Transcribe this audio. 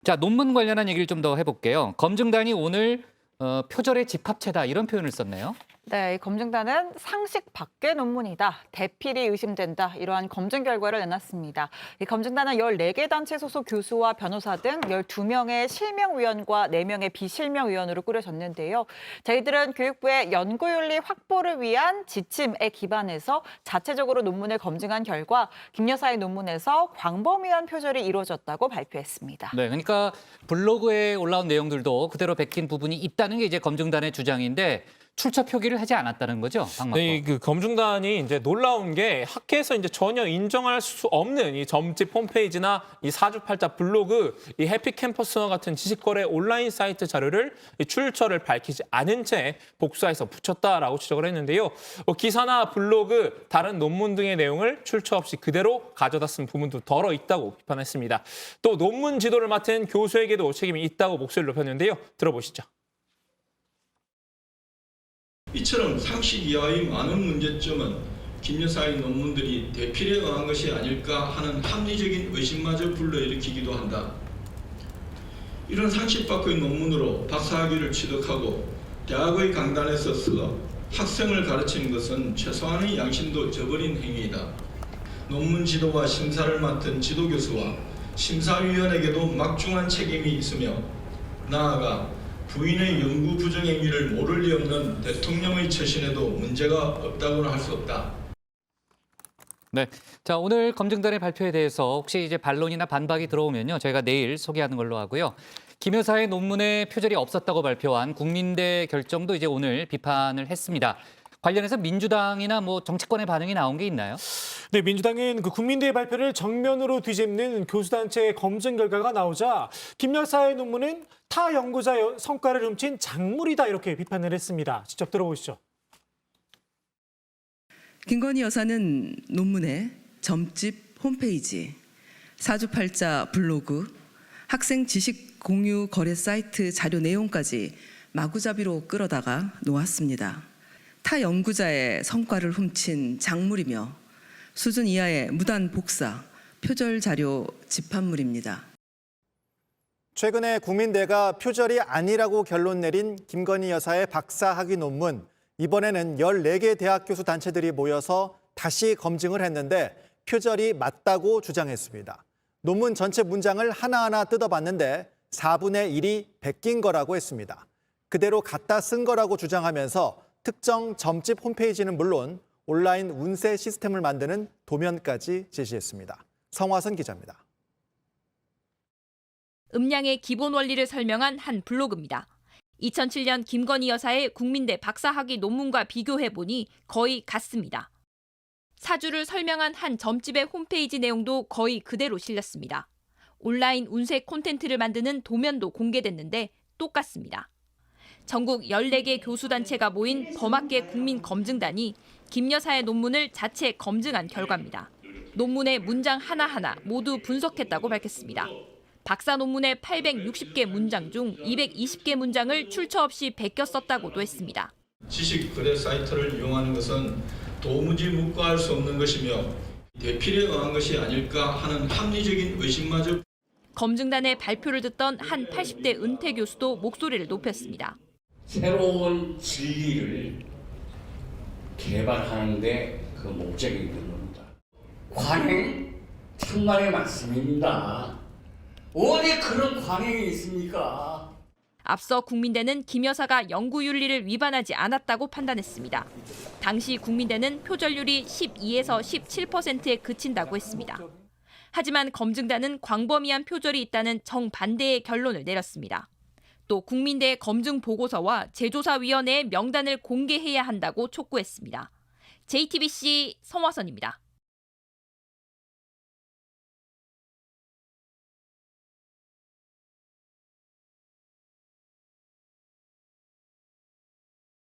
자, 논문 관련한 얘기를 좀 더 해볼게요. 검증단이 오늘 표절의 집합체다 이런 표현을 썼네요. 네, 이 검증단은 상식 밖의 논문이다, 대필이 의심된다, 이러한 검증 결과를 내놨습니다. 이 검증단은 14개 단체 소속 교수와 변호사 등 12명의 실명위원과 4명의 비실명위원으로 꾸려졌는데요. 저희들은 교육부의 연구윤리 확보를 위한 지침에 기반해서 자체적으로 논문을 검증한 결과 김 여사의 논문에서 광범위한 표절이 이루어졌다고 발표했습니다. 네, 그러니까 블로그에 올라온 내용들도 그대로 베낀 부분이 있다는 게 이제 검증단의 주장인데 출처 표기를 하지 않았다는 거죠, 박만법. 네, 그 검증단이 이제 놀라운 게 학회에서 이제 전혀 인정할 수 없는 이 점집 홈페이지나 이 사주팔자 블로그, 이 해피캠퍼스와 같은 지식거래 온라인 사이트 자료를 이 출처를 밝히지 않은 채 복사해서 붙였다라고 지적을 했는데요. 기사나 블로그, 다른 논문 등의 내용을 출처 없이 그대로 가져다 쓴 부분도 덜어 있다고 비판했습니다. 또 논문 지도를 맡은 교수에게도 책임이 있다고 목소리를 높였는데요. 들어보시죠. 이처럼 상식 이하의 많은 문제점은 김 여사의 논문들이 대필에 의한 것이 아닐까 하는 합리적인 의심마저 불러일으키기도 한다. 이런 상식 밖의 논문으로 박사학위를 취득하고 대학의 강단에서 서서 학생을 가르치는 것은 최소한의 양심도 저버린 행위이다. 논문 지도와 심사를 맡은 지도교수와 심사위원에게도 막중한 책임이 있으며 나아가 부인의 연구 부정 행위를 모를 리 없는 대통령의 처신에도 문제가 없다고는 할 수 없다. 네, 자 오늘 검증단의 발표에 대해서 혹시 이제 반론이나 반박이 들어오면요, 저희가 내일 소개하는 걸로 하고요. 김 여사의 논문에 표절이 없었다고 발표한 국민대 결정도 이제 오늘 비판을 했습니다. 관련해서 민주당이나 뭐 정치권의 반응이 나온 게 있나요? 네, 민주당은 그 국민대의 발표를 정면으로 뒤집는 교수단체의 검증 결과가 나오자 김 여사의 논문은 타 연구자의 성과를 훔친 작물이다 이렇게 비판을 했습니다. 직접 들어보시죠. 김건희 여사는 논문에 점집 홈페이지, 사주팔자 블로그, 학생 지식 공유 거래 사이트 자료 내용까지 마구잡이로 끌어다가 놓았습니다. 타 연구자의 성과를 훔친 작물이며 수준 이하의 무단 복사, 표절 자료 집합물입니다. 최근에 국민대가 표절이 아니라고 결론 내린 김건희 여사의 박사학위 논문, 이번에는 14개 대학 교수 단체들이 모여서 다시 검증을 했는데 표절이 맞다고 주장했습니다. 논문 전체 문장을 하나하나 뜯어봤는데 4분의 1이 베낀 거라고 했습니다. 그대로 갖다 쓴 거라고 주장하면서 특정 점집 홈페이지는 물론 온라인 운세 시스템을 만드는 도면까지 제시했습니다. 성화선 기자입니다. 음량의 기본 원리를 설명한 한 블로그입니다. 2007년 김건희 여사의 국민대 박사학위 논문과 비교해보니 거의 같습니다. 사주를 설명한 한 점집의 홈페이지 내용도 거의 그대로 실렸습니다. 온라인 운세 콘텐츠를 만드는 도면도 공개됐는데 똑같습니다. 전국 14개 교수단체가 모인 범학계 국민검증단이 김 여사의 논문을 자체 검증한 결과입니다. 논문의 문장 하나하나 모두 분석했다고 밝혔습니다. 박사 논문의 860개 문장 중 220개 문장을 출처 없이 베껴 썼다고도 했습니다. 지식 거래 사이트를 이용하는 것은 도무지 묵과할 수 없는 것이며 대필에 의한 것이 아닐까 하는 합리적인 의심마저. 검증단의 발표를 듣던 한 80대 은퇴 교수도 목소리를 높였습니다. 새로운 진리를 개발하는 데 그 목적이 있는 겁니다. 관행 천만의 말씀입니다. 어디 그런 관행이 있습니까? 앞서 국민대는 김 여사가 연구윤리를 위반하지 않았다고 판단했습니다. 당시 국민대는 표절률이 12에서 17%에 그친다고 했습니다. 하지만 검증단은 광범위한 표절이 있다는 정반대의 결론을 내렸습니다. 또 국민대의 검증 보고서와 제조사위원회의 명단을 공개해야 한다고 촉구했습니다. JTBC 성화선입니다.